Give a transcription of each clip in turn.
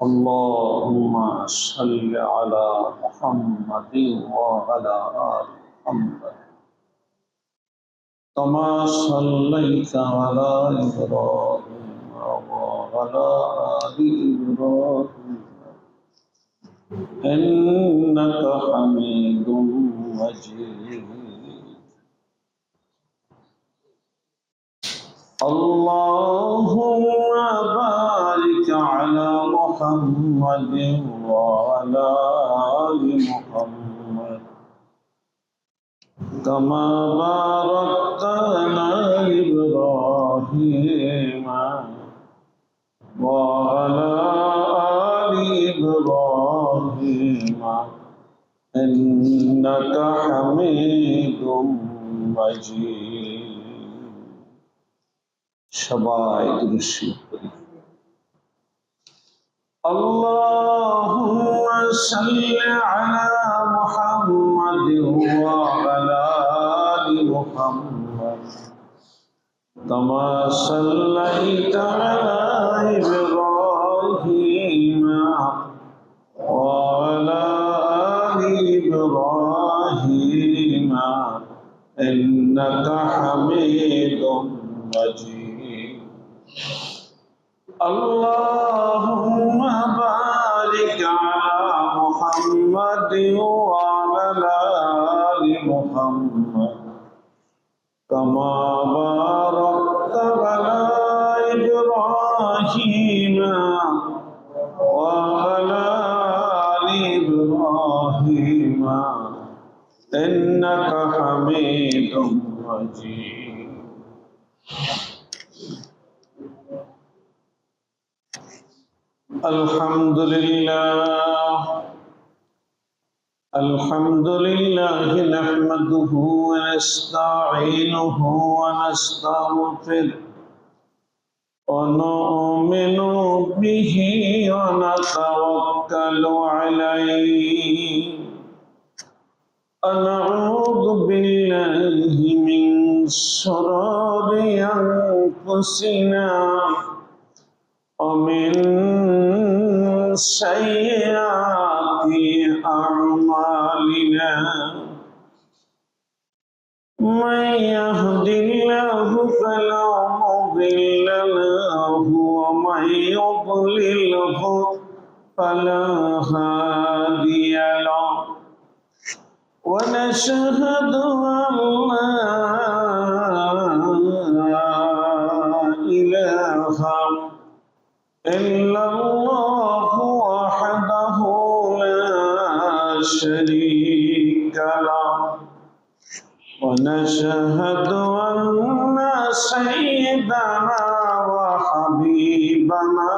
اللهم صل على محمد وعلى آل محمد كما صليت على إبراهيم وعلى آل إبراهيم إنك حميد مجيد. اللهم بارك على محمد وعلى آل محمد كما باركت على إبراهيم وعلى آل إبراهيم إنك حميد مجيد. সবাই দুরূদ পড়ি। اللهم صل على محمد وعلى آل محمد كما صليت على إبراهيم وعلى آل إبراهيم إنك حميد مجيد. اللهم بارك على محمد وعلى آل محمد كما باركت على إبراهيم وعلى آل إبراهيم إنك حميد مجيد. الحمد لله نحمده ونستعينه ونستغفره ونؤمن به ونتوكل عليه ونعوذ بالله من شرور أنفسنا ومن سيئات أعمالنا من يهد الله فلا مضل له ومن يضلله فلا هادي له ونشهد أن لا إله إلا الله وحده لا شريك له ونشهد أن سيدنا وحبيبنا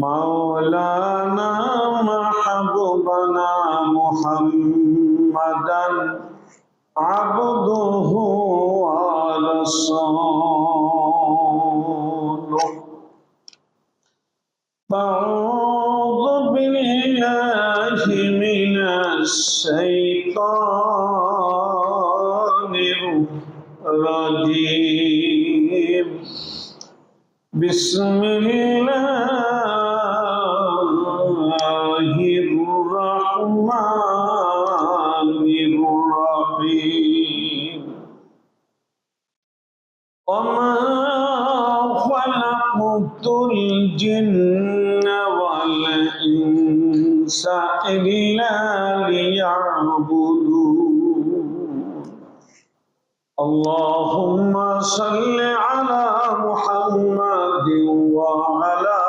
مولانا محبوبنا محمدا عبده ورسوله. أعوذ بالله من الشيطان الرجيم. بسم الله الرحمن الرحيم. وما خلقت الجن والإنس إلا ليعبدون. اللهم صل على محمد وعلى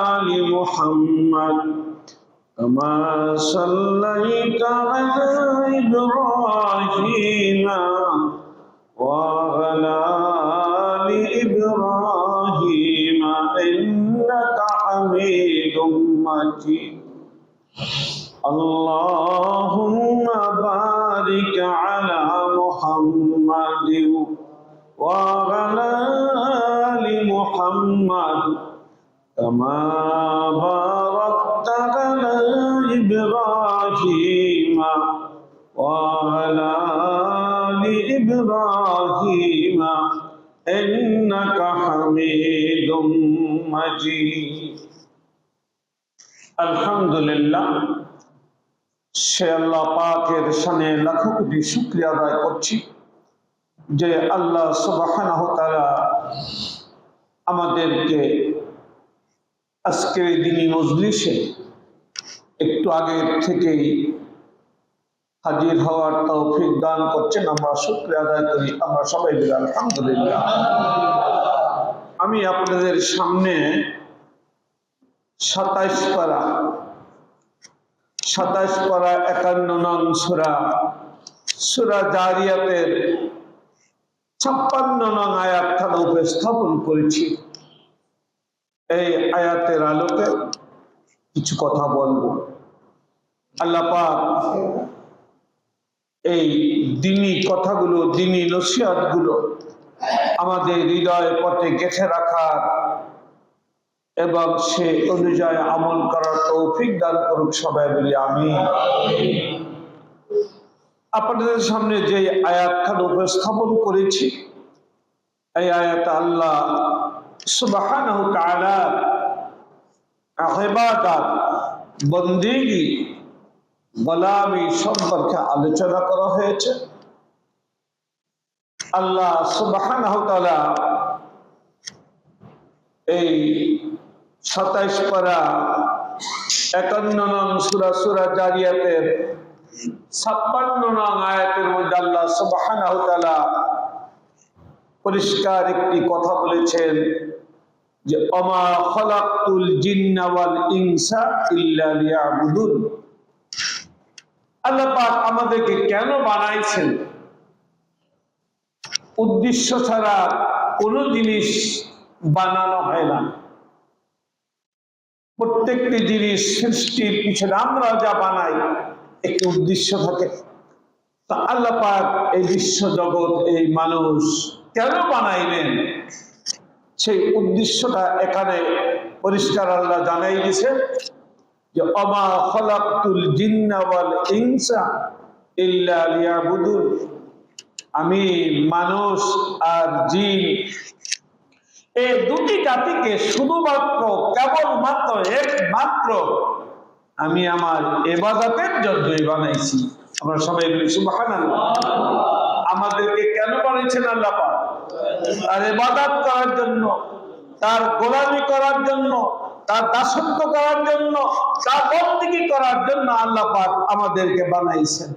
آل محمد كما صليت على إبراهيم وعلى آل إبراهيم إنك حميد مجيد. اللهم بارك على محمد وعلى آل محمد كما باركت على إبراهيم وعلى آل إبراهيم إنك حميد مجيد. আলহামদুলিল্লাহ, সে আল্লাহ পাকের শানে লাখো কোটি শুকরিয়া আদায় করছি যে আল্লাহ সুবহানাহু ওয়া তাআলা আমাদেরকে আজকের দিনী মজলিসে একটু আগে থেকেই হাজির হওয়ার তৌফিক দান করছেন। আমরা শুকরিয়া আদায় করি। আমরা সবাই বলি আলহামদুলিল্লাহ। আমি আপনাদের সামনে 27 পারা 51 নং সূরা জারিয়াতের 56 নং আয়াতখানা উপস্থাপন করেছি। এই আয়াতের আলোকে কিছু কথা বলবো। আল্লাহ পাক এই দ্বীনি কথাগুলো, দ্বীনি নসিহতগুলো আমাদের হৃদয় পথে গেঁথে রাখার এবং সে অনুযায়ী আমল করার তৌফিক দান করুক। সবাই বলি আমিন। আপনাদের সামনে যে আয়াতখানা উপস্থাপন করেছি, এই আয়াতে আল্লাহ সুবহানাহু ওয়া তাআলা ইবাদত, বন্দেগী, গোলামি সম্পর্কে আলোচনা করা হয়েছে। আল্লাহ সুবহানাহু ওয়া তাআলা এই 27 পারা 51 নং সূরা জারিয়াতের 56 নং আয়াতের মধ্যে আল্লাহ সুবহানাহু ওয়া তাআলা পরিষ্কার একটি কথা বলেছেন যে ওমা খালাকতুল জিন্না ওয়াল ইনসা ইল্লা লিয়াবুদুন। আল্লাহ পাক আমাদেরকে কেন বানাইছেন? উদ্দেশ্য ছাড়া কোনো জিনিস বানানো হয় না। প্রত্যেকটি জিনিস সৃষ্টির পিছনে আমরা যা বানাই একটি উদ্দেশ্য থাকে। তা আল্লাহ পাক এই বিশ্ব জগৎ, এই মানুষ কেন বানাইলেন, সেই উদ্দেশ্যটা এখানে পরিষ্কার আল্লাহ জানাই দিয়েছে যে ওমা খালাকতুল জিন্না ওয়াল ইনসা ইল্লা লিয়াবুদুন। আমি মানুষ আর জিন এই দুটি জাতিকে শুধুমাত্র কেবলমাত্র একমাত্র আমি আমার ইবাদতের জন্যই বানাইছি। আমরা সবাই বলি সুবহানাল্লাহ। আমাদেরকে কেন বানাইছেন আল্লাহ পাক? তার ইবাদত করার জন্য, তার গোলামি করার জন্য, তার দাসত্ব করার জন্য, তার বন্দেগী করার জন্য আল্লাহ পাক আমাদেরকে বানাইছেন।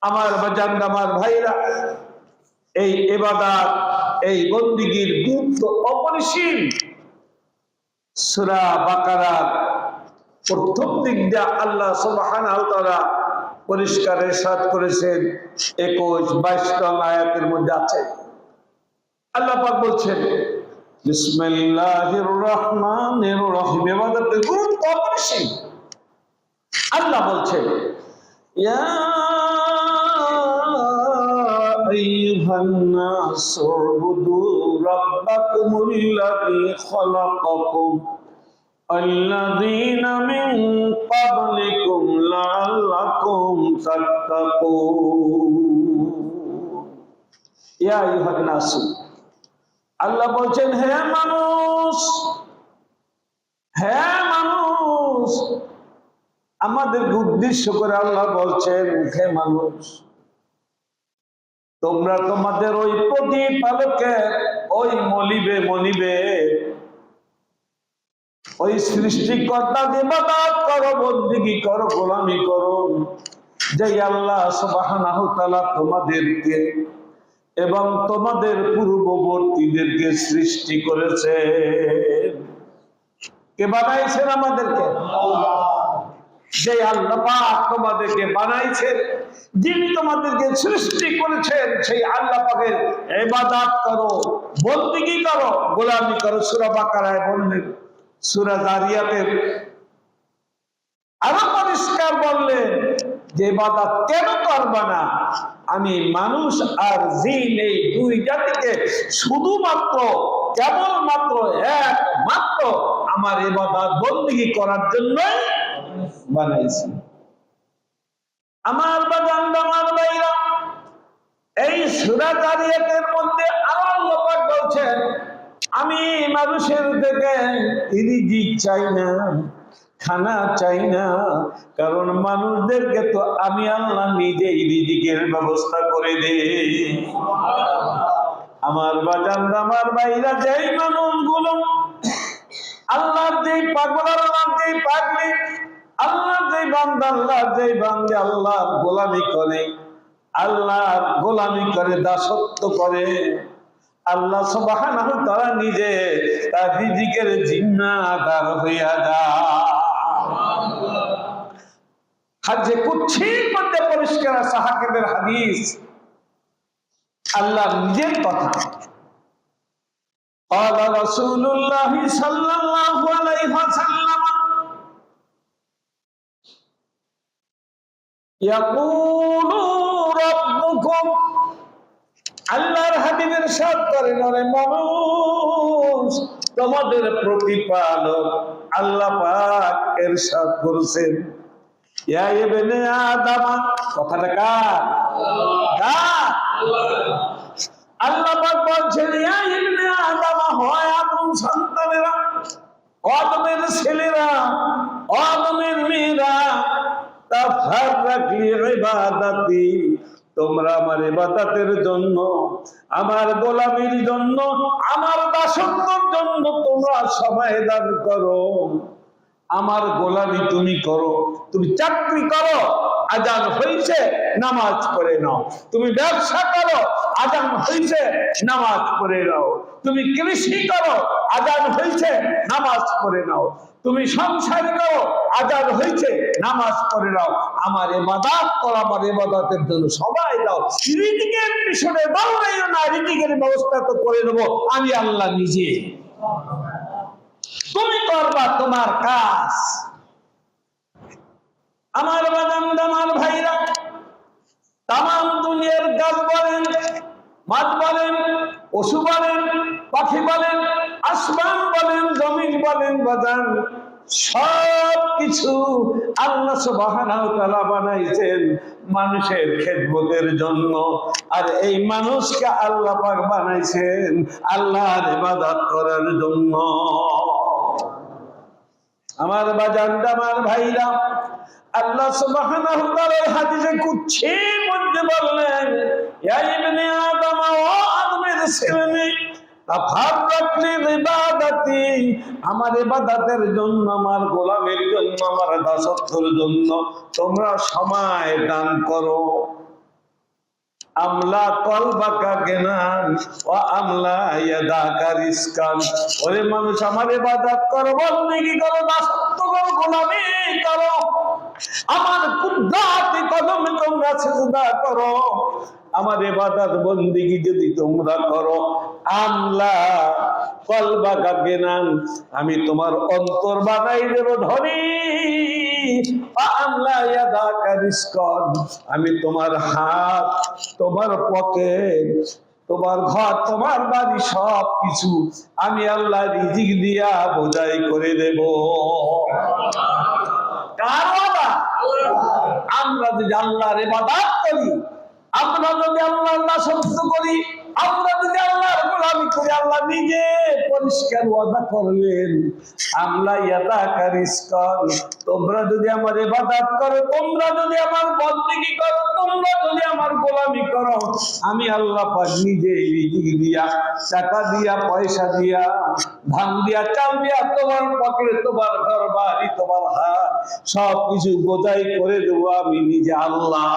আমার বাজান, আমার ভাইরা, এই ইবাদত, এই বন্দেগীর গুরুত্ব অপরিসীম। সূরা বাকারার প্রথম দিক দিয়ে আল্লাহ সুবহানাহু ওয়া তাআলা পরিষ্কার ইরশাদ করেছেন, 21-22 নং আয়াতের মধ্যে আছে। আল্লাহ পাক বলছেন বিসমিল্লাহির রহমানির রহিম। ইবাদতের গুরুত্ব অপরিসীম। আল্লাহ বলছেন ইয়া আইয়ুহান নাসু উবুদু রাব্বাকুমুল্লাযী খালাকাকুম আল্লাযীনা মিন ক্বাবলিকুম লাআল্লাকুম তাত্তাকুন। ইয়া আইয়ুহান নাসু, আল্লাহ বলছেন হে মানুষ, হে মানুষ। আমাদের উদ্দেশ্য করে আল্লাহ বলছেন হে মানুষ, তোমরা তোমাদের ওই প্রতিপালকের ওই মনিবে ওই সৃষ্টিকর্তা ইবাদত করো, বন্দেগী করো, গোলামি করো, যে আল্লাহ সুবহানাহু ওয়া তাআলা তোমাদেরকে এবং তোমাদের পূর্ববর্তীদেরকে সৃষ্টি করেছে। কে বানাইছেন আমাদেরকে? যে আল্লাহ পাক তোমাদেরকে বানাইছেন, যিনি তোমাদেরকে সৃষ্টি করেছেন, সেই আল্লাহ পাকের ইবাদত করো, বন্দেগী করো, গোলামি করো। সূরা বাকারায় বললেন, সূরা জারিয়াতের আরো পরিষ্কার বললেন যে ইবাদত কেন করবা না? আমি মানুষ আর জিন এই দুই জাতিকে শুধুমাত্র কেবলমাত্র একমাত্র আমার ইবাদত বন্দেগী করার জন্য বানাইছি। আমার বাজান, আমার ভাইরা, এই সূরা জারিয়াতের মধ্যে আরো আল্লাহ পাক বলছেন আমি মানুষের থেকে রিজিক চাই না, খানা চাই না, কারণ মানুষদেরকে তো আমি আল্লাহ নিজেই রিজিকের ব্যবস্থা করে দেই। আমার বাজান, আমার ভাইরা, যেই মানুষগুলো আল্লাহর যেই পাগল, আল্লাহর যেই পাগলি, আল্লাহর যেই বান্দা, আল্লাহর যেই বান্দে আল্লাহর গোলামি করে, আল্লাহর গোলামি করে, দাসত্ব করে, আল্লাহ সুবহানাহু ওয়া তাআলা নিজে তার রিজিকের জিম্মাদার হইয়া যায়। হাজে কুচ্ছির মধ্যে পরিষ্কার সাহাবাদের হাদিস, আল্লাহ নিজের কথা। قال رسول الله صلى الله عليه وسلم يقول ربكم, আল্লাহর হাবিব ইরশাদ করেন, ওরে মানুষ, তোমাদের প্রতিপালক আল্লাহ পাক ইরশাদ করেছেন, ইয়া ইবনে আদম, কথাটা কার? আল্লাহ পাক বলছেন, ইয়া ইবনে আদম, হয় আদম সন্তানেরা, আদমের ছেলেরা, আদমের মেয়েরা, তাফাররাক লিইবাদাতি, তোমরা আমার ইবাদতের জন্য, আমার গোলামির জন্য, আমার দাসত্বের জন্য তোমরা সবাই দান করো। আমার গোলামি তুমি করো, তুমি চাকরি করো, আজান হয়েছে নামাজ পড়ে নাও, তুমি ব্যবসা করো, আজান হয়েছে নামাজ পড়ে নাও, তুমি কৃষি করো, আজান হয়েছে নামাজ পড়ে নাও, তুমি সংসার করো, আজান হয়েছে নামাজ পড়ে নাও। আমার ইবাদত করো, আমার ইবাদতের জন্য সবাই দাও। রিজিকের পিছনে দৌড়াইও না, রিজিকের ব্যবস্থা তো করে দেবো আমি আল্লাহ নিজে। তুমি করবা তোমার কাজ। আমার বাদাম, আমার ভাইরা, তামাম দুনিয়ার গাছ বলেন, মাছ বলেন, পশু বলেন, পাখি বলেন, আসমান বলেন, জমিন বলেন, বাদাম, সব কিছু আল্লাহ সুবহানাহু ওয়া তাআলা বানাইছেন মানুষের খেদমতের জন্য। আর এই মানুষকে আল্লাহ পাক বানাইছেন আল্লাহর ইবাদত করার জন্য। আমার বাজান, আমার ভাইরা, আল্লাহ সুবহানাহু ওয়া তাআলা হাদিসে কুদসির মধ্যে বললেন, ইয়া ইবনে আদম, ও আদমের ছেলে, তাফাররাক লিইবাদাতি, আমার ইবাদতের জন্য, আমার গোলামের জন্য, আমার দাসত্বের জন্য তোমরা সময় দান করো। আমলা কলবাকা গিনান ওয়া আমলা ইয়াদাকা রিজকান, ওরে মানুষ, আমার ইবাদত করো, বন্দেগী করো, দাসত্ব করো, গোলামি করো, আমার কুদরতি কদমে তোমরা সিজদা করো। আমার ইবাদত বন্দেগী যদি তোমরা করো, আমলা কলবাকা গিনান, আমি তোমার অন্তর বানাই দেব ধনী, আমলা ইয়াদাকা রিজকান, আমি তোমার হাত, তোমার পকেট, তোমার ঘর, তোমার বাড়ি, সব কিছু আমি আল্লাহ রিজিক দিয়া বোঝাই করে দেব। কার ওয়াদা? আমরা যদি আল্লাহর ইবাদত করি, আমরা যদি আল্লাহর দাসত্ব করি, আমরা যদি আল্লাহর গোলামি করি, আল্লাহ নিজে পরিষ্কার ওয়াদা করলেন, আমলা ইয়াদাকা রিজকান, তোমরা যদি আমার ইবাদত করো, তোমরা যদি আমার বন্দেগী করো, তোমরা যদি আমার গোলামি করো, আমি আল্লাহ পাক নিজে রিজিক দিয়া, টাকা দিয়া, পয়সা দিয়া, ধান দিয়া, চাল দিয়া, তোমার পকেটে, তোমার ঘর বাড়ি, তোমার হাত, সব কিছু বোঝাই করে দেবো আমি নিজে আল্লাহ।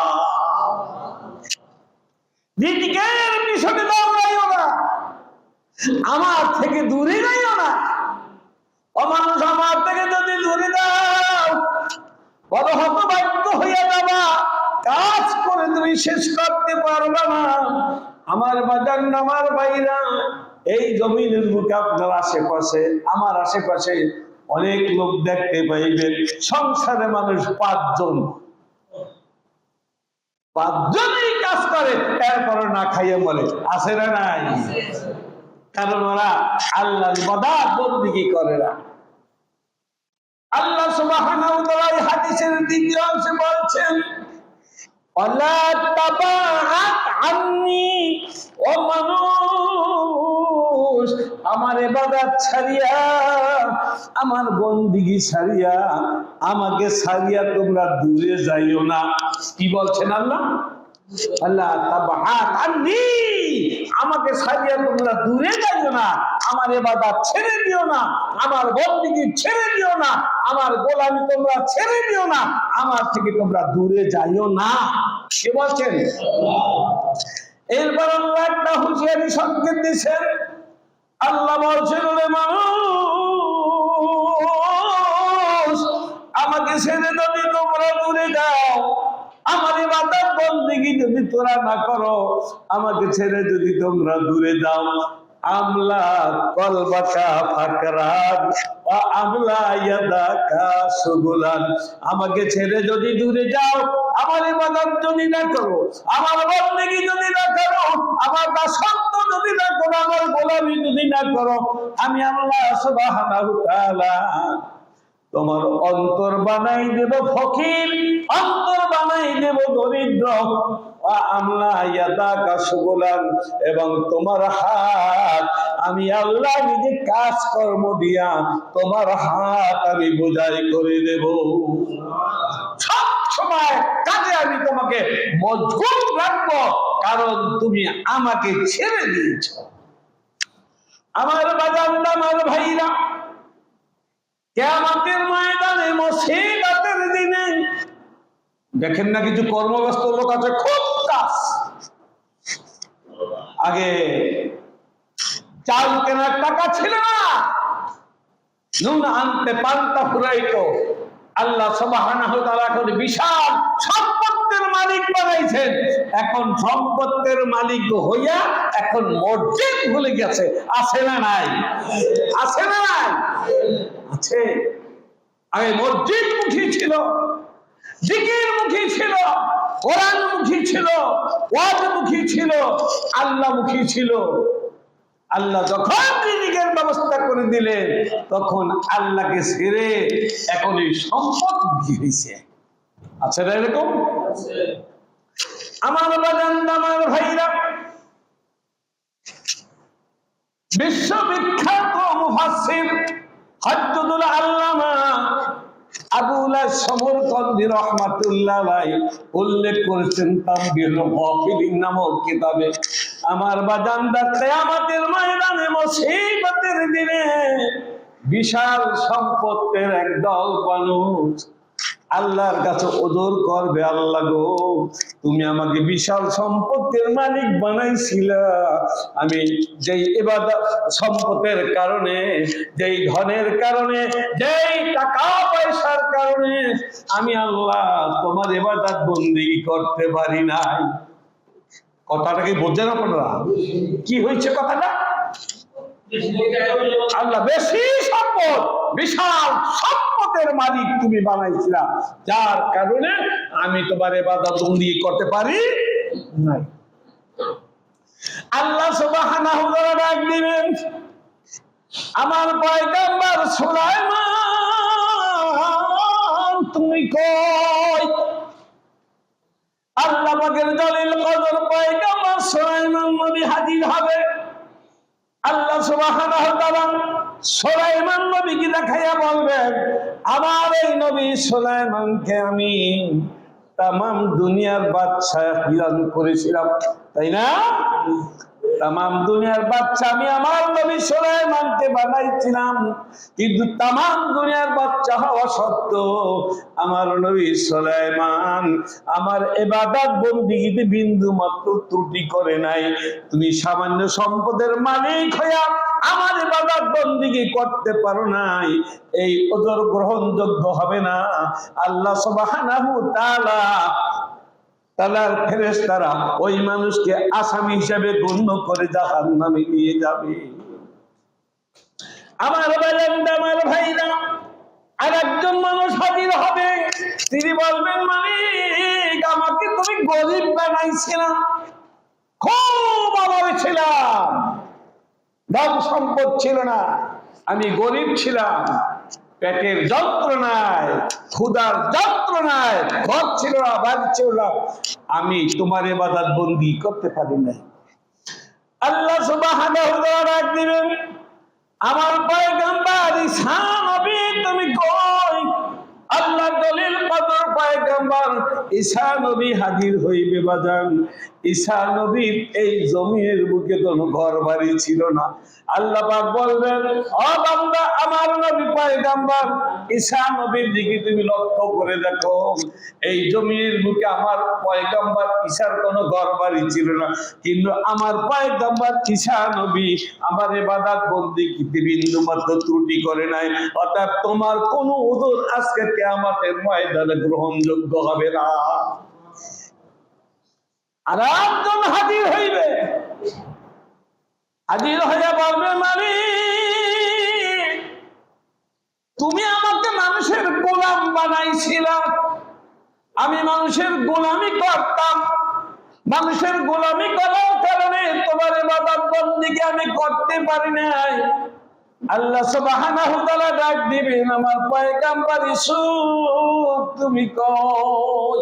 রিজিকের পিছনে দৌড়াইও না, আমার থেকে দূরে যাইও না। ও মানুষ, আমার থেকে যদি দূরে যাও, বড় হতভাগ্য হইয়া যাবা, কাজ করে তুমি শেষ করতে পারবে না। আমার বাজার, আমার ভাইরা, এই জমিনের বুকে আপনার আশেপাশে, আমার আশেপাশে অনেক লোক দেখতে পাইবেন, সংসারে মানুষ পাঁচজনই কাজ করে, এরপরে না খাইয়ে মরে, আছে না নাই? কারণ ওরা আল্লাহর ইবাদত বন্দেগী করে না। আল্লাহ সুবহানাহু ওয়া তাআলা হাদিসের দ্বিতীয় অংশে বলছেন, ওয়ালা তাবাআত আন্নী, ও মানুষ, মানুষ আমার ইবাদত ছাড়িয়া, আমার বন্দিগি ছাড়িয়া, আমাকে ছাড়িয়া তোমরা দূরে যাইও না। কি বলছেন আল্লাহ? আল্লাহ তাবআত আননি, আমাকে ছাড়িয়া তোমরা দূরে যাইও না, আমার ইবাদত ছেড়ে দিও না, আমার বন্দেগী ছেড়ে দিও না, আমার গোলামি তোমরা ছেড়ে দিও না, আমার থেকে তোমরা দূরে যাইও না। কে বলছেন? এরপর আল্লাহ একটা হুঁশিয়ারি সংকেত দিয়েছেন। আল্লাহ বলছেন, ওরে মানুষ, আমাকে ছেড়ে যদি তোমরা দূরে যাও, আমার ইবাদত বন্দেগী যদি তোরা না করো, আমাকে ছেড়ে যদি তোমরা দূরে যাও, আমলা কলবাকা ফাকরান ওয়া আমলা ইয়াদাকা সুগুলান, আমাকে ছেড়ে যদি দূরে যাও, আমার ইবাদত যদি না করো, আমার বন্দেগী যদি না করো, আমার দাসত্ব যদি না করো, আমার গোলামি যদি না করো, আমি আল্লাহ সুবহানাহু ওয়া তাআলা তোমার অন্তর বানাই দেব ফকির, অন্তর বানাই দেব দরিদ্র, আমলা ইয়াদাকা সুগুলান, এবং তোমার হাত আমি আল্লাহ নিজে কাজ কর্ম দিয়া তোমার হাত আমি বোঝাই করে দেব। সব সময় কাজে আমি তোমাকে মজবুত রাখবো, কারণ তুমি আমাকে ছেড়ে দিয়েছ। আমার বাজান, আমার ভাইরা, কিয়ামতের ময়দানে, মুসিবতের দিনে দেখেন না, কিছু কর্মব্যস্ত লোক আছে, খুব কাজ। আগে চাল কেনার টাকা ছিল না, নুন আনতে পান্তা ফুরাইতো। আল্লাহ সুবহানাহু ওয়া তাআলা এখন বিশাল সম্পত্তির মালিক বানাইছেন। এখন সম্পত্তির মালিক হইয়া এখন মসজিদ ভুলে গেছে। আছে না নাই? আছে না নাই? আছে। আগে মসজিদ মুখী ছিল, জিকির মুখী ছিল, কোরআন মুখী ছিল, ওয়াজ মুখী ছিল, আল্লাহ মুখী ছিল। আল্লাহ যখন রিজিকের ব্যবস্থা করে দিলেন, তখন আল্লাহকে ছেড়ে এখন এই সম্পদ মুখী হয়েছে। আছে না এরকম? আমার বাজান, আমার ভাইরা, বিশ্ববিখ্যাত মুফাসসির হযরতুল আল্লামা আবুল সমরকন্দি রাহমাতুল্লাহ আলাইহি উল্লেখ করেছেন তামবিহুল গাফিলিন নামক কিতাবে। আমার বাজানদা, কিয়ামতের ময়দানে, মুসিবতের দিনে বিশাল সম্পদের একদল মানুষ আল্লাহর কাছে ওজর করবে, আল্লাহ গো, তুমি আমাকে বিশাল সম্পদের মালিক বানাইছিলা, আমি যেই ইবাদত সম্পদের কারণে, যেই ধনের কারণে, যেই টাকা পয়সার কারণে আমি আল্লাহ তোমার ইবাদত বন্দেগী করতে পারি নাই। কথাটা কি বোঝেন আপনারা? কি হয়েছে কথাটা? আল্লাহ বেশি সম্পদ, বিশাল সম্পদের মালিক তুমি বানাইছিলা, যার কারণে আমি তোমার ইবাদত বন্দেগী করতে পারি নাই। আল্লাহ সুবহানাহু ওয়া তাআলা ডাক দিবেন, আমার পয়গম্বর সুলাইমান তুমি কই? আল্লাহ পাকের জলিল কদর পয়গম্বর সুলাইমান নবী হাজির হবে। আল্লাহ সুবহানাহু ওয়া তাআলা সুলাইমান নবীকে দেখাইয়া বলবেন, আমার এই নবী সুলাইমানকে আমি তামাম দুনিয়ার বাদশা হিরান করেছিলাম, তাই না? তামাম দুনিয়ার বাদশা আমি আমার নবী সুলাইমানকে বানাইছিলাম, কিন্তু তামাম দুনিয়ার বাদশা হওয়া সত্ত্বেও আমার নবী সুলাইমান আমার ইবাদত বন্দেগীতে বিন্দু মাত্র ত্রুটি করে নাই। তুমি সামান্য সম্পদের মালিক হইয়া আমার ইবাদত বন্দেগী করতে পারো নাই, এই ওজর গ্রহণযোগ্য হবে না। আল্লাহ সুবহানাহু ওয়া তাআলা তাআলার ফেরেশতারা ওই মানুষকে আসামি হিসেবে গণ্য করে জাহান্নামে নিয়ে যাবে। আমার বাজান, আমার ভাইরা, আরেকজন মানুষ হাজির হবে, তিনি বলবেন, মালিক আমাকে তুমি গরিব বানাইছিলা, খুব অভাবে ছিলাম, ধন সম্পদ ছিল না, আমি গরিব ছিলাম, পেটের যন্ত্রণায়, ক্ষুধার যন্ত্রণায়, ঘর ছিল না, বাড়ি ছিল না, আমি তোমার ইবাদত বন্দেগী করতে পারি নাই। আল্লাহ সুবহানাহু ওয়া তাআলা ডাক দিবেন, আমার পয়গম্বর ঈসা নবী তুমি কই? আল্লাহ দলিল কদর পয়গম্বর ঈসা নবী হাজির হইবে বাজান। ঈসা নবীর এই জমিনের বুকে কোনো ঘর বাড়ি ছিল না। আল্লাহ পাক বলবেন, ও বান্দা আমার নবী পয়গম্বর ঈসা নবীর দিকে তুমি লক্ষ্য করে দেখো, এই জমিনের বুকে আমার পয়গম্বর ঈসার কোনো ঘর বাড়ি ছিল না, কিন্তু আমার পয়গম্বর ঈসা নবী আমার ইবাদত বন্দেগীতে বিন্দু মাত্র ত্রুটি করে নাই। অর্থাৎ তোমার কোনো উযর আজকে কিয়ামতের ময়দানে গ্রহণযোগ্য হবে না। আর একজন হাজির হইবে, হাজির হইয়া বলবে, মালিক তুমি আমাকে মানুষের গোলাম বানাইছিলা, আমি মানুষের গোলামি করতাম, মানুষের গোলামি করার কারণে তোমার ইবাদত বন্দেগী আমি করতে পারি নাই। আল্লাহ সুবহানাহু ওয়া তাআলা ডাক দিবেন, আমার পয়গম্বর ইউসুফ তুমি কই?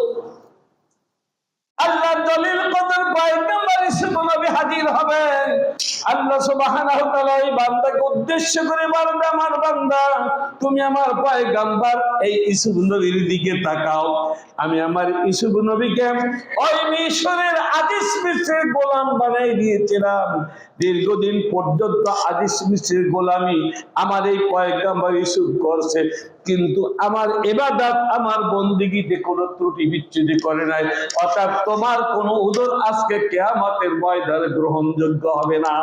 আল্লাহ দলিল কদর পয়গম্বর ইউসুফ নবী হাজির হবেন। আল্লাহ সুবহানাহু ওয়া তাআলা এই বান্দাকে উদ্দেশ্য করে বলবে, আমার বান্দা তুমি আমার পয়গম্বর এই ইউসুফ নবীর দিকে তাকাও। আমি আমার ইউসুফ নবীকে ওই মিশরের আজিজ মিশরের গোলাম বানাই দিয়েছিলাম। দীর্ঘদিন পর্যন্ত আজিজ মিশরের গোলামি আমার এই পয়গম্বর ইউসুফ করছে, কিন্তু আমার ইবাদত আমার বন্দেগীতে কোনো ত্রুটি বিচ্যুতি করে নাই। অর্থাৎ তোমার কোনো উযর আজকে কিয়ামতের ময়দানে গ্রহণযোগ্য হবে না।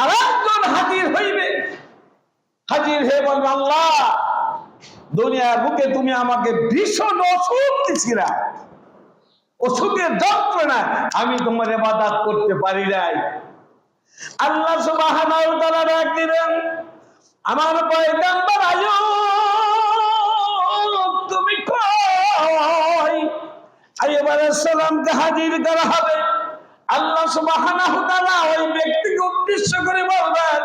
আরেকজন হাজির হইবে, হাজির হয়ে বলবে, আল্লাহ দুনিয়ার বুকে তুমি আমাকে ভীষণ অসুখ দিছিলা, অসুখের যন্ত্রণা আমি তোমার ইবাদত করতে পারি নাই। আল্লাহ সুবহানাহু ওয়া তাআলা ডাক দিবেন, আমার পয়গম্বর আইয়ুব তুমি কই? আইয়ুব আলাইহিস সালামকে হাজির করা হবে। আল্লাহ সুবহানাহু ওয়া তাআলা ওই ব্যক্তিকে উদ্দেশ্য করে বলবেন,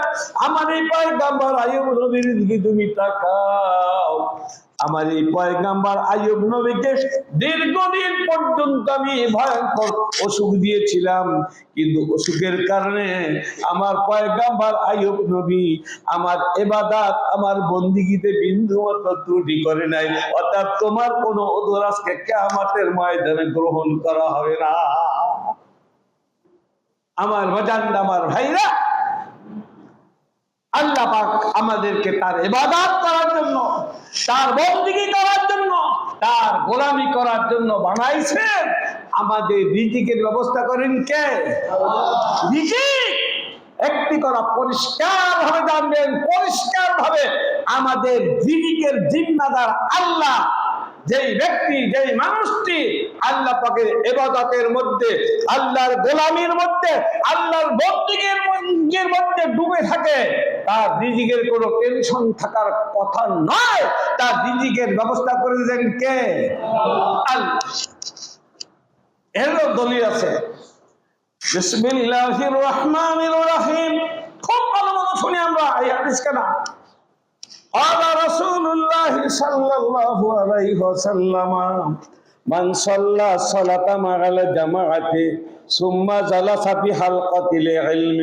আমার এই পয়গম্বর আইয়ুব নবীর দিকে তুমি তাকাও। আমার এই পয়গম্বর আইয়ুব নবীকে দীর্ঘদিন পর্যন্ত আমি ভয়ঙ্কর অসুখ দিয়েছিলাম, কিন্তু অসুখের কারণে আমার পয়গম্বর আইয়ুব নবী আমার ইবাদত আমার বন্দেগীতে বিন্দুমাত্র ত্রুটি করে নাই। অর্থাৎ তোমার কোনো উযর আজকে কিয়ামতের ময়দানে গ্রহণ করা হবে না। আমার বাজান, আমার ভাইরা, আল্লাহ পাক আমাদেরকে তার ইবাদত করার জন্য, তার বন্দেগী করার জন্য, তার গোলামি করার জন্য বানাইছেন। আমাদের রিজিকের ব্যবস্থা করেন কে? রিজিক একটি করা পরিষ্কার ভাবে জানবেন, পরিষ্কার ভাবে আমাদের রিজিকের জিম্মাদার আল্লাহ। যেই ব্যক্তি, যেই মানুষটি আল্লাহ পাকের ইবাদতের মধ্যে, আল্লাহর গোলামির মধ্যে, আল্লাহর বন্দেগীর মধ্যে ডুবে থাকে, তার রিজিকের কোনো টেনশন থাকার কথা নয়। তার রিজিকের ব্যবস্থা করে দেন কে? আল্লাহ। এরও দলিল আছে, বিসমিল্লাহির রহমানির রহিম। খুব ভালো মতো শুনি আমরা এই হাদিস কেনা। قال رسول الله صلى الله عليه وسلم من صلى صلاة مع الجماعة ثم جلس في حلقة العلم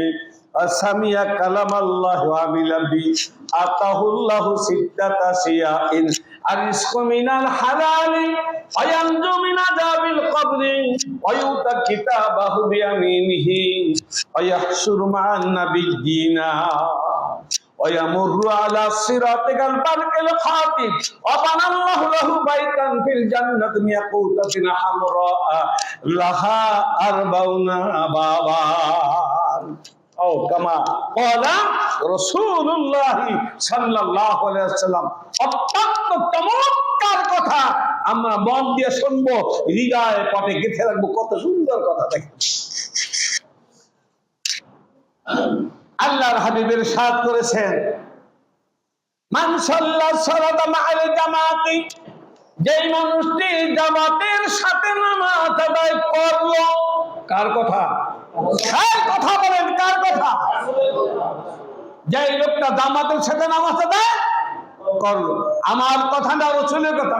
وسمع كلام الله وعمل به آتاه الله ستة أشياء: الرزق من الحلال وينجو من عذاب القبر ويؤتى كتابه بيمينه ويحشر مع النبيين ويمر على الصراط كالبرق الخاطف وبنى الله له بيتا في الجنة من ياقوتة حمراء لها 40 بابا أو كما قال رسول الله صلى الله عليه وسلم। অত্যন্ত চমৎকার কথা, আমরা মন দিয়ে শুনবো, হৃদয় পটে গেঁথে রাখবো। কত সুন্দর কথা দেখেন। আল্লাহর হাবিবের ইরশাদ করেছেন, মান সাল্লা সালাতা মা'আল জামাতি, যেই মানুষটি জামাতের সাথে নামাজ আদায় করলো। কার কথা? কার কথা বলেন? কার কথা? যেই লোকটা জামাতের সাথে নামাজ আদায় করলো। আমার কথা না, রাসূলের কথা।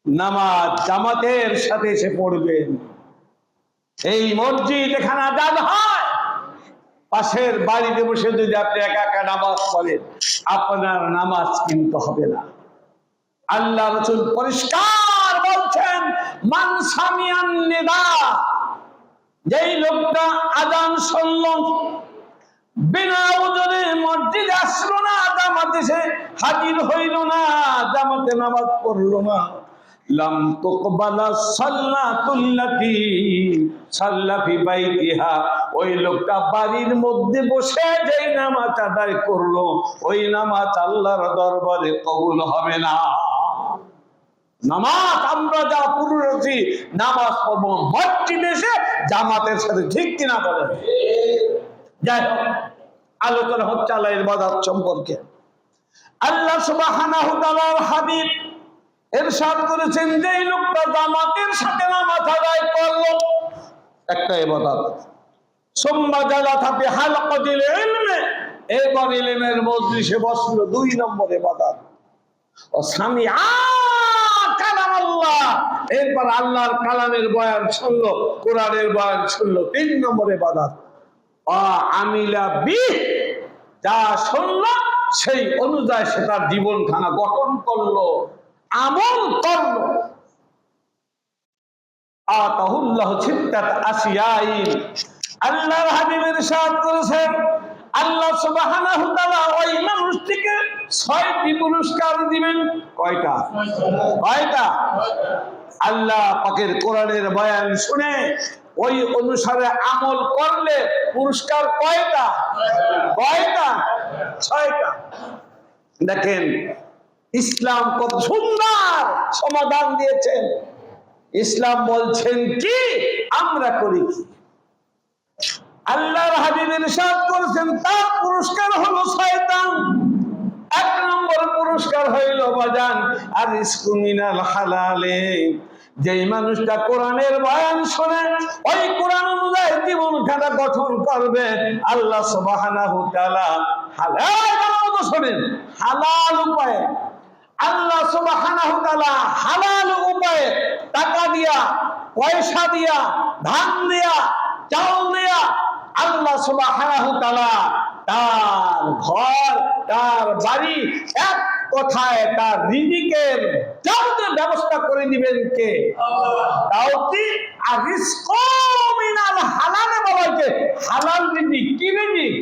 নামাজ জামাতের সাথে এসে পড়বেন। এই মসজিদ এখানে আজান হয়, পাশের বাড়িতে বসে যদি আপনি একা একা নামাজ পড়েন, আপনার নামাজ কিন্তু হবে না। আল্লাহ রাসূল পরিষ্কার বলছেন, মান সামিয়ান নিদা, যেই লোকটা আজান শুনল, বিনা উযরে মসজিদে আসলো না, জামাতে সে হাজির হইল না, জামাতে নামাজ পড়লো না, লাম তুকবালা সাল্লাতুল্লাতি সাল্লা ফি বাইতিহা, ওই লোকটা বাড়ির মধ্যে বসে যেই নামাজ আদায় করলো, ওই নামাজ আল্লাহর দরবারে কবুল হবে না। নামাজ আমরা যা পুরুষি নামাজ পড়বো মসজিদে এসে জামাতের সাথে, ঠিক কিনা বলেন? যাই হোক, আলোচনা হচ্ছে আল্লাহর ইবাদত সম্পর্কে। আল্লাহ সুবহানাহু ওয়া তাআলার হাবিব ইরশাদ করেছেন, যে লোকটা জামাতের সাথে নামাজ আদায় করলো, একটা ইবাদত, সুম্মা জালাসা ফি হালকাতিল ইলমি, এরপর ইলমের মজলিসে বসলো, 2 নম্বর ইবাদত। ও সামিআ কালামাল্লাহ, এরপর আল্লাহর কালামের বয়ান শুনলো, কোরআনের বয়ান শুনলো, 3 নম্বর ইবাদত। ও আমিলা বিহি, যা শুনলো সেই অনুযায়ী সে তার জীবনখানা গঠন করলো, আমল করলো। আতাহুল্লাহ সিত্তাত আসিয়াইন, আল্লাহর হাবিব ইরশাদ করেছেন, আল্লাহ সুবহানাহু ওয়া তাআলা ওই মানুষটিকে 6টি পুরস্কার দিবেন। কয়টা? কয়টা? আল্লাহ পাকের কোরআনের বয়ান শুনে ওই অনুসারে আমল করলে পুরস্কার কয়টা? কয়টা? 6টা। দেখেন ইসলাম কত সুন্দর সমাধান দিয়েছেন। ইসলাম বলছেন কি, আমরা করি কি? আল্লাহর হাবিব ইরশাদ করেছেন তার পুরস্কার হলো 6টা। 1 নম্বর পুরস্কার হইল বাজান আর রিজকু মিনাল হালালে, যেই মানুষটা কোরআনের বয়ান শুনে ওই কোরআন অনুযায়ী জীবনখানা গঠন করবে, আল্লাহ সুবহানাহু ওয়া তাআলা হালাল শুনেন, হালাল উপায়ে আল্লাহ সুবহানাহু ওয়া তাআলা হালাল উপায়ে টাকা দিয়া, পয়সা দিয়া, ধান দিয়া, চাল দিয়া আল্লাহ সুবহানাহু ওয়া তাআলা তার ঘর, তার বাড়ি, এক কথায় তার রিজিকের যাবতীয় ব্যবস্থা করে দিবেন কে? তাও কি আর রিজকু মিনাল হালালে বলা হয়েছে, হালাল রিজিক। কি রিজিক?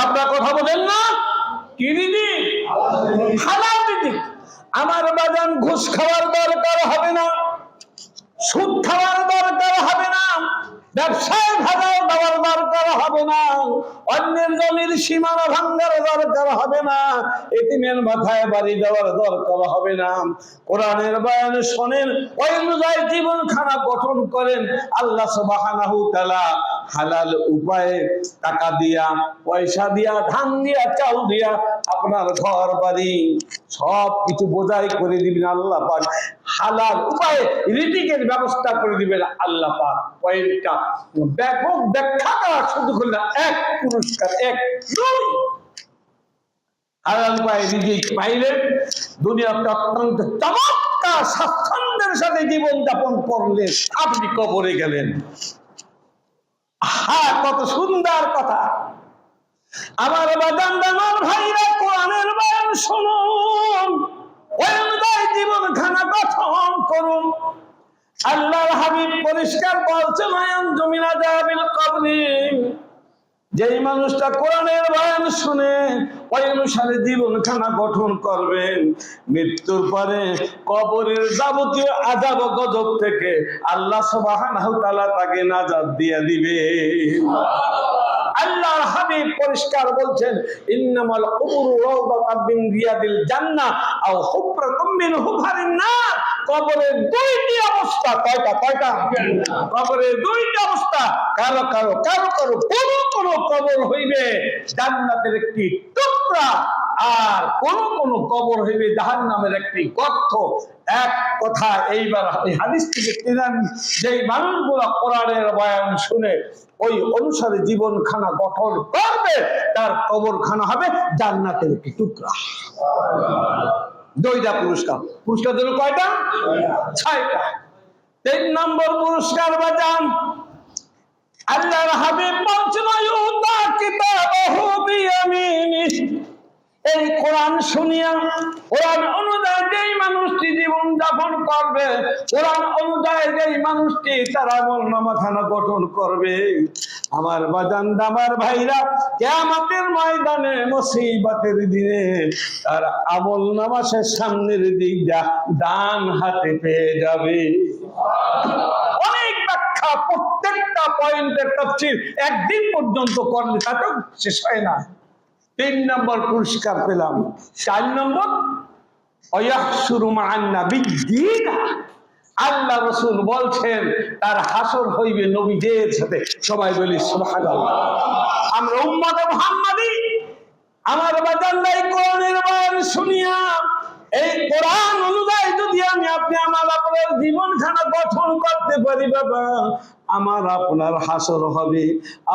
আপনারা কথা বলেন না, কি রিজিক? হালাল রিজিক। আমার বাজান ঘুষ খাওয়ার দরকার হবে না, সুদ খাওয়ার দরকার হবে না, ব্যবসায় ভাগাও দেওয়ার দরকার হবে না, অন্যের জমির সীমানা ভাঙ্গার দরকার হবে না, এতিমের মাথায় বাড়ি দেওয়ার দরকার হবে না। কোরআনের বয়ান শোনেন, ওই অনুযায়ী জীবনখানা গঠন করেন, আল্লাহ সুবহানাহু ওয়া তাআলা হালাল উপায়ে টাকা দিয়া, পয়সা দিয়া, ধান দিয়া, চাল দিয়া আপনার ঘর বাড়ি সব কিছু বোঝাই করে দিবেন আল্লাহ পাক। হালাল উপায়ে রিজিকের ব্যবস্থা করে দিবেন আল্লাহ পাক। পয়েন্টটা ব্যাপক ব্যাখ্যাটা শুধু করলাম, 1 পুরস্কার, 1 2। হালাল উপায়ে রিজিক পাইলেন, দুনিয়াতে অত্যন্ত চমৎকার স্বাচ্ছন্দ্যের সাথে জীবন যাপন করলেন, আপনি কবরে গেলেন। হ্যাঁ, কত সুন্দর কথা। আমার বাজান আমার ভাইরা, কোরআনের বয়ান শুনুন, ওই অনুযায়ী জীবনখানা গঠন করুন। আল্লাহর হাবিব পরিষ্কার বলছেন, আয়ানজু মিন আযাবিল কবরি, যেই মানুষটা কোরআনের বয়ান শুনে ওই অনুসারে জীবনখানা গঠন করবেন, মৃত্যুর পরে কবরের যাবতীয় আযাব গজব থেকে আল্লাহ সুবহানাহু ওয়া তাআলা তাকে নাজাত দিয়ে দিবে। আল্লাহর হাবিব পরিষ্কার বলছেন, ইন্নামাল কুবুরু রাওদাতুম মিন রিয়াদিল জান্নাহ আও হুফরাতুম মিন হুফারিন নার। কবরের 2টি অবস্থা। কয়টা? কবরের 2টি অবস্থা। কারো কোন কবর হইবে জান্নাতের একটি টুকরা, আর কোন কবর হইবে জাহান্নামের একটি গর্ত। এক কথা, এইবার এই হাদিস থেকে তিনান যেই মানুষগুলো কোরআনের বয়ান শুনে ওই অনুসারে জীবনখানা গঠন করবে, তার কবরখানা হবে জান্নাতের একটি টুকরা। দুইটা পুরস্কার। পুরস্কার দিল কয়টা? 6টা। 3 নম্বর পুরস্কার বাজান, আল্লাহর হাবিব বলছেন ইউতা কিতাবাহু বিয়ামিনিহি, এই কোরআন শুনিয়া কোরআন অনুযায়ী যেই মানুষটি জীবন যাপন করবে, কোরআন অনুযায়ী যেই মানুষটি তার আমলনামাখানা গঠন করবে, আমার বাজান আমার ভাইরা, কিয়ামতের ময়দানে মুসিবতের দিনে তার আমলনামা সে সামনের দিক দিয়ে ডান হাতে পেয়ে যাবে। অনেক ব্যাখ্যা, প্রত্যেকটা পয়েন্টের তাফসীর একদিন পর্যন্ত করলে তা তো শেষ হয় না। 3 নম্বর পুরস্কার পেলাম। 4 নম্বর ওয়াহশুরু মা'আন নাবিয়্যিন, আল্লাহ রাসূল বলছেন তার হাসর হইবে নবীদের সাথে। সবাই বলি সুবহানাল্লাহ। আমরা উম্মতে মুহাম্মাদি, আমার বাজানরা এই কোরআনের বয়ান শুনিয়া, এই কোরআন অনুযায়ী যদি আমি আপনি আমার আপনার জীবনখানা গঠন করতে পারি বাবা, আমার আপনার হাসর হবে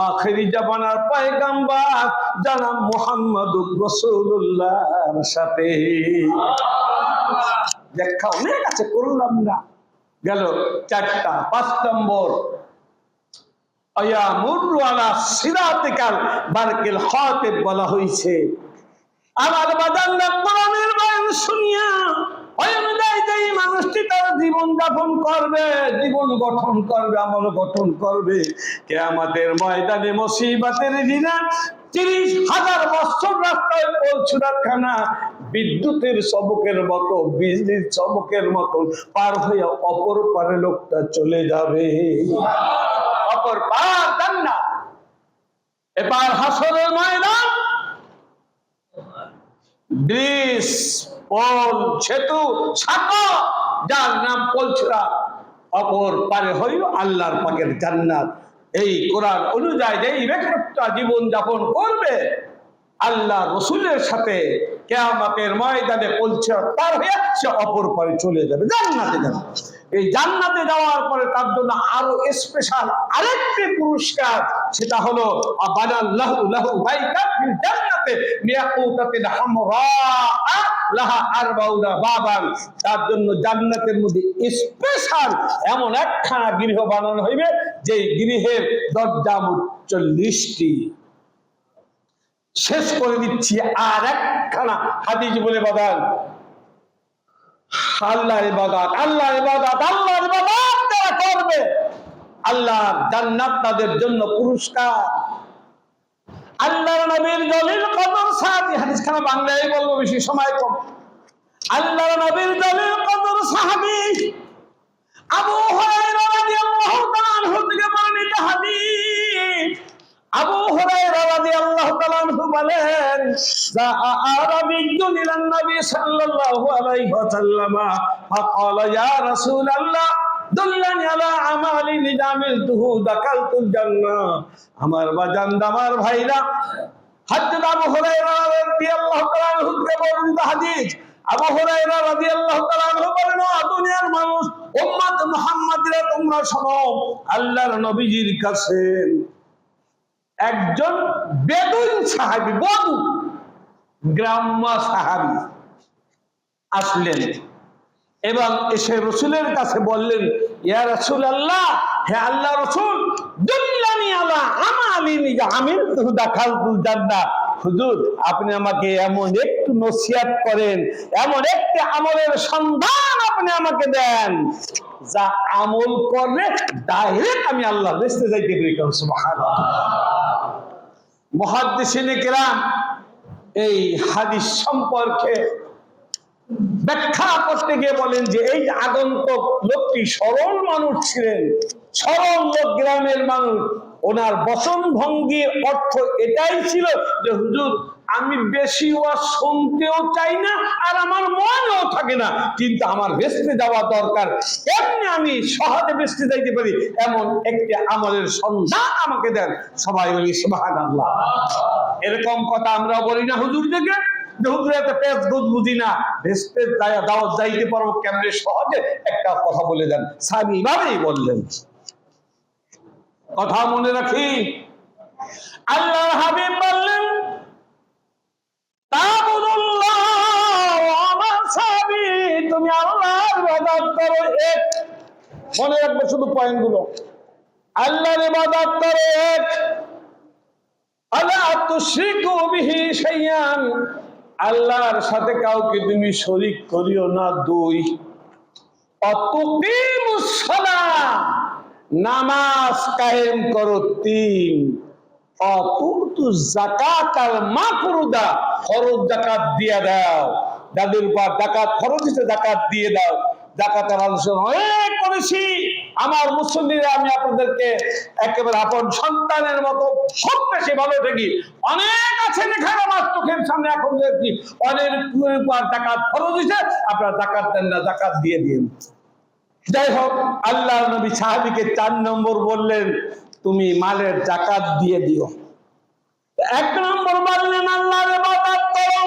আখিরি জামানার পয়গম্বর জনাব মুহাম্মদুর রাসূলুল্লাহর সাথে। ব্যাখ্যা অনেক আছে, করলাম না, গেল 4টা। 5 নম্বর আয়ামুরু আলা সিরাতিকাল বারকিল হাতিব বলা হয়েছে। আমার বাজানরা কোরআনের বয়ান শুনিয়া ওই অনুযায়ী যেই মানুষটি তার জীবন যাপন করবে, জীবন গঠন করবে, আমল গঠন করবে, কিয়ামতের ময়দানে মুসিবতের দিনে 30,000 বছর রাস্তায় পৌঁছাখানা বিদ্যুতের চমকের মতো, বিজলির চমকের মতো পার হয়ে অপর পারে লোকটা চলে যাবে। অপর পার জান্নাত। এবার হাসরের ময়দান, ব্রিজ, পোল, সেতু, ছাতা, যার নাম পলছড়া, অপর পারে হইল আল্লাহর পাকের জান্নাত। এই কোরআন অনুযায়ী যেই ব্যক্তিটা জীবন যাপন করবে আল্লাহ রসুলের সাথে, কিয়ামতের ময়দানে পলছড়া পার হয়ে সে অপর পারে চলে যাবে, জান্নাতে যাবে। এই জান্নাতে যাওয়ার পরে তার জন্য আরো স্পেশাল আরেকটি পুরস্কার, সেটা হলো আবানাল্লাহু লাহু বাইতান ফিল জান্নাতে মিয়াকুতাতিন হামরা লাহা আরবাউনা বাবান, তার জন্য জান্নাতের মধ্যে স্পেশাল এমন একখানা গৃহ বানানো হইবে যে গৃহের দরজা 40টি। শেষ করে দিচ্ছি আর একখানা হাদিস বলে বাদান, আল্লাহর ইবাদত, আল্লাহর ইবাদত, আল্লাহর ইবাদত যারা করবে আল্লাহর জান্নাত তাদের জন্য পুরস্কার। আল্লাহর নবীর জলিল কদর সাহাবী, হাদিসখানা বাংলায় বলবো, বেশি সময় কম। আল্লাহর নবীর জলিল কদর সাহাবী আবু হুরায়রা রাদিয়াল্লাহু তাআলা আনহু থেকে বর্ণিত হাদিস। আবু হুরায়রা রাদিয়াল্লাহু তাআলা আনহু বলেন, জাআ আরাবিয়্যুন ইলান নবী সাল্লাল্লাহু আলাইহি ওয়াসাল্লাম ফাকালা ইয়া রাসূলুল্লাহ দুল্লানি আলা আমালিন জামিলতুহু দাখালতুল জান্নাহ। আমার বাজান আমার ভাইরা, হযরত আবু হুরায়রা রাদিয়াল্লাহু তাআলা আনহু থেকে বর্ণিত হাদিস। আবু হুরায়রা রাদিয়াল্লাহু তাআলা আনহু বলেন, ও দুনিয়ার মানুষ, উম্মত মুহাম্মাদিরা তোমরা শোনো, আল্লাহর নবীজির কাছে একজন বেদুইন সাহাবী, বদু গ্রাম্য সাহাবী আসলেন এবং এসে রাসূলের কাছে বললেন, ইয়া রাসূলুল্লাহ, হে আল্লাহ রাসূল, দুল্লানি আলা আমালিন আমিলতুহু দাখালতুল জান্নাহ। হুজুর, আপনি আমাকে এমন একটু নসিহত করেন, এমন একটি আমলের সন্ধান আপনি আমাকে দেন যা আমল করলে ডাইরেক্ট আমি আল্লাহর বেহেশতে যাইতে পারি। সুবহানাল্লাহ। মুহাদ্দিসিনে কেরাম এই হাদিস সম্পর্কে ব্যাখ্যা করতে গিয়ে বলেন যে এই আগন্তুক লোকটি সরল মানুষ ছিলেন, সরল লোক, গ্রামের মানুষ। ওনার বচন ভঙ্গির অর্থ এটাই ছিল যে হুজুর, আমি বেশি ওয়াজ শুনতেও চাই না আর আমার মনেও থাকে না, কিন্তু আমার বেহেশতে যাওয়া দরকার, এমনি আমি সহজে বেহেশতে যাইতে পারি এমন একটি আমলের সন্ধান আমাকে দেন। সবাই বলি সুবহানাল্লাহ। এরকম কথা আমরা বলি না হুজুর থেকে, বুঝি না বেহেশতে দাওয়াত যাইতে পারবো কেমনে, সহজে একটা কথা বলে দেন। সাহাবী এইভাবেই বললেন। কথা মনে রাখি, আল্লাহর হাবিব বললেন, তাবুদুল্লাহ ওয়া মা মনে রাখবে শুধু পয়েন্ট গুলো। আল্লাহর ইবাদত করে এক, আলা তুশরিকু বিহি শাইআন, আল্লাহর সাথে কাউকে তুমি শরীক করিও না। দুই, অতুকিমুস সালাহ, নামাজ কায়েম করো। তিন, অতুতু যাকাতাল মাফরুদা, ফরজ যাকাত দিয়ে দাও। যাদের উপর যাকাত ফরজ হয়েছে যাকাত দিয়ে দাও। যাকাতের আলোচনা অনেক করেছি। আমার মুসলিমরা, আমি আপনাদেরকে একেবারে আপন সন্তানের মতো খুব বেশি ভালো থাকি। অনেক আছেন এখানে আমার চোখের সামনে এখন দেখি অনেক উপর যাকাত ফরজ হয়েছে, আপনারা যাকাত দেন না, যাকাত দিয়ে দিন। যাই হোক, আল্লাহ নবী সাহাবীকে 4 নম্বর বললেন তুমি মালের যাকাত দিয়ে দিও। 1 নম্বর বললেন আল্লাহর ইবাদত করো।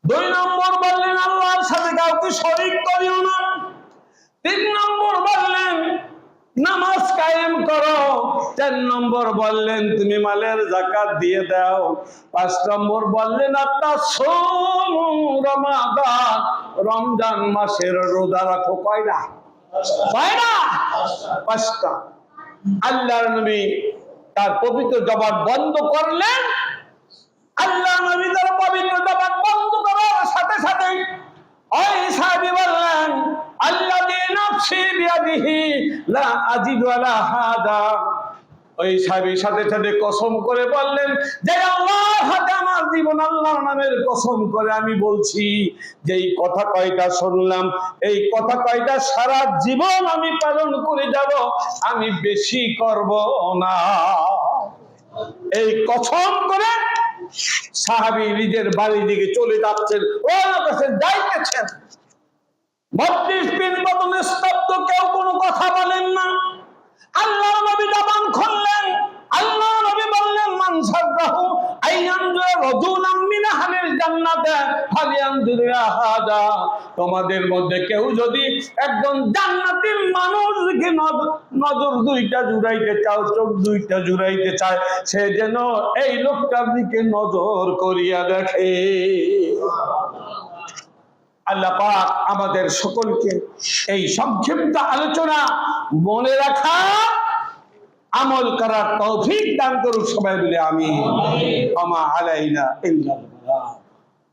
2 নম্বর বললেন আল্লাহর সাথে কাউকে শরীক করিও না। 3 নম্বর বললেন নামাজ কায়েম করো। 4 নম্বর বললেন তুমি মালের যাকাত দিয়ে দাও। 5 নম্বর বললেন আতাসুমু রমাদান, রমজান মাসের রোজা রাখো। কয়টা? 5টা। আল্লাহর নবী তার পবিত্র জবান বন্ধ করলেন। আল্লাহ নবী তার পবিত্র জবান বন্ধ করার সাথে সাথে ওই সাহাবী বললেন আল্লাযী নাফসি বিয়াদিহি লা আজিদু আলা হাদা। ওই সাহাবীর সাথে সাথে কসম করে বললেন যে আল্লাহর হাতে আমার জীবন, আল্লাহর নামের কসম করে আমি বলছি যে এই কথা কয়টা শুনলাম, এই কথা কয়টা সারা জীবন আমি পালন করে যাব, আমি বেশি করব না। এই কসম করে সাহাবী নিজের বাড়ির দিকে চলে যাচ্ছেন। ওর কাছে যাইতেছেন। 32 দিন মতো নিস্তব্ধ, কেউ কোনো কথা বলেন না। আল্লাহ নবী জবান খুললেন। আল্লাহ নবী বললেন মান সাররাহু আইয়ানজুরা রাজুলাম মিন আহলিল জান্নাতে ফালিয়ানজুর ইলা হাদা। তোমাদের মধ্যে কেউ যদি একজন জান্নাতি মানুষকে নজর দুইটা জুড়াইতে চাও, চোখ দুইটা জুড়াইতে চায়, সে যেন এই লোকটার দিকে নজর করিয়া দেখে। আল্লাহ পাক আমাদের সকলকে এই সংক্ষিপ্ত আলোচনা মনে রাখা, আমল করার তৌফিক দান করুক সবাই বলে আমিন। ওয়া মা আলাইনা ইল্লাল বালাগ।